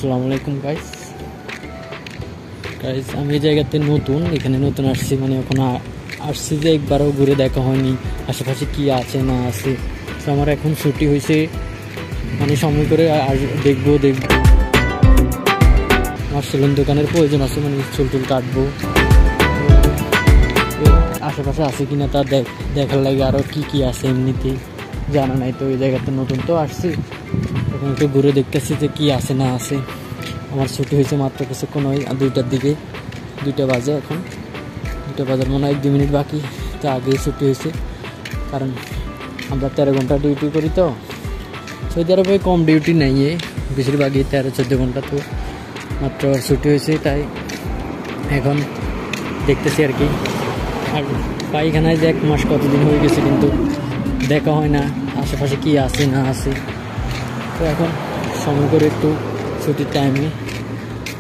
আসসালামু আলাইকুম গাইস আমি এই জায়গাতে নতুন, এখানে নতুন আসছি, মানে এখন আসছি যে একবারও ঘুরে দেখা হয়নি আশেপাশে কি আছে না আছে। তো আমার এখন ছুটি হয়েছে, মানে সময় করে দেখবো আমার সেলুন দোকানের প্রয়োজন আছে, মানে চুল কাটবো, আশেপাশে আছে কিনা তা দেখার লাগে, আরও কি আছে এমনিতেই জানা নাই। তো এই জায়গাতে নতুন তো আসছি, এখন একটু ঘুরে দেখতেছি যে কি আছে না আছে। আমার ছুটি হয়েছে মাত্র কিছুক্ষণ, ওই 2টার দিকে, 2টা বাজে, এখন 2টা বাজার মনে হয় 1-2 মিনিট বাকি। তো আগেই ছুটি হয়েছে, কারণ আমরা 13 ঘন্টা ডিউটি করি। তো সৌদি আরবে কম ডিউটি নেই, বেশিরভাগই 13-14 ঘন্টা। তো মাত্র ছুটি হয়েছে, তাই এখন দেখতেছি আর কি। আর পায়খানায় যে 1 মাস কতদিন হয়ে গেছে, কিন্তু দেখা হয় না আশেপাশে কি আছে না আছে। তো এখন সময় করে একটু ছুটির টাইমে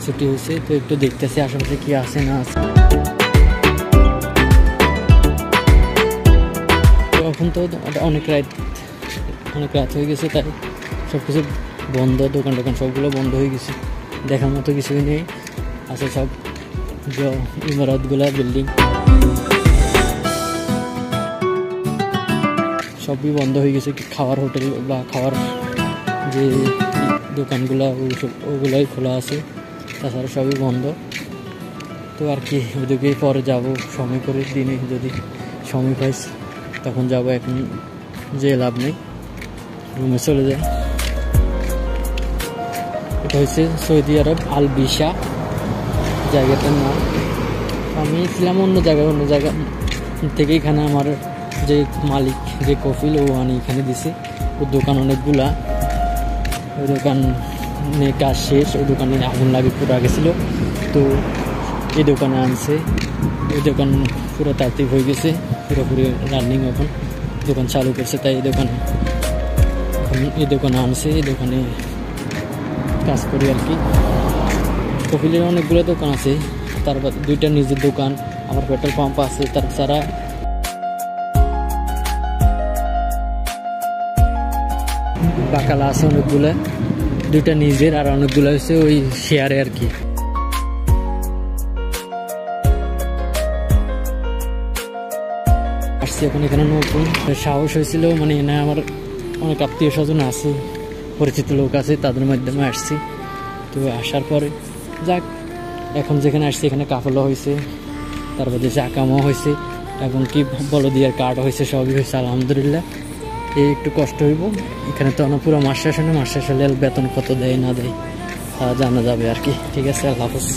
ছুটি হয়েছে, তো একটু দেখতেছি আশেপাশে কি আছে না আছে। তো এখন তো অনেক রাত হয়ে গেছে, তাই সব কিছু বন্ধ, দোকান সবগুলো বন্ধ হয়ে গেছে, দেখার মতো কিছুই নেই। আছে সব ইমারতগুলা, বিল্ডিং সবই বন্ধ হয়ে গেছে। খাওয়ার হোটেল বা খাওয়ার যে দোকানগুলো ওগুলাই খোলা আছে, তাছাড়া সবই বন্ধ। তো আর কি, ওদিকে পরে যাব সময় করে, দিনে যদি সময় পাই তখন যাব, এখন যে লাভ নেই, রুমে চলে যায়। এটা হচ্ছে সৌদি আরব আল বিশা জায়গাটার নাম। আমি ছিলাম অন্য জায়গা থেকে, এখানে আমার যে মালিক, যে কফিল, ও এখানে দিছে। ওর দোকান অনেকগুলা, ওই দোকানে কাজ শেষ, ওই দোকানে আগুন লাগে পুরো গেছিলো। তো এই দোকানে আনছে, ওই দোকান পুরো তাত্ত্বিক হয়ে গেছে, পুরোপুরি রানিং, এখন দোকান চালু করছে। তাই এই দোকানে আনছে, এই দোকানে কাজ করি আর কি। কফিলের অনেকগুলো দোকান আছে, তারপর 2টা নিজের দোকান, আমার পেট্রোল পাম্প আছে, তাছাড়া বাকালা আছে অনেকগুলো, 2টা নিজের, আর অনেকগুলো হচ্ছে ওই শেয়ারে আর কি। আসছি এখন এখানে নতুন, সাহস হয়েছিল, মানে এখানে আমার অনেক আত্মীয় স্বজন আছে, পরিচিত লোক আছে, তাদের মাধ্যমে আসছি। তো আসার পরে যাক, এখন যেখানে আসছি এখানে কাফলা হয়েছে, তারপর যে চাকামো হয়েছে, এবং কি বলদিয়ার কার্ড হয়েছে, সবই হয়েছে আলহামদুলিল্লাহ। এই একটু কষ্ট হইব, এখানে তো পুরো মাস শেষ হলে বেতন কত দেয় না দেয় তা জানা যাবে আর কি। ঠিক আছে, আল্লাহ হাফেজ।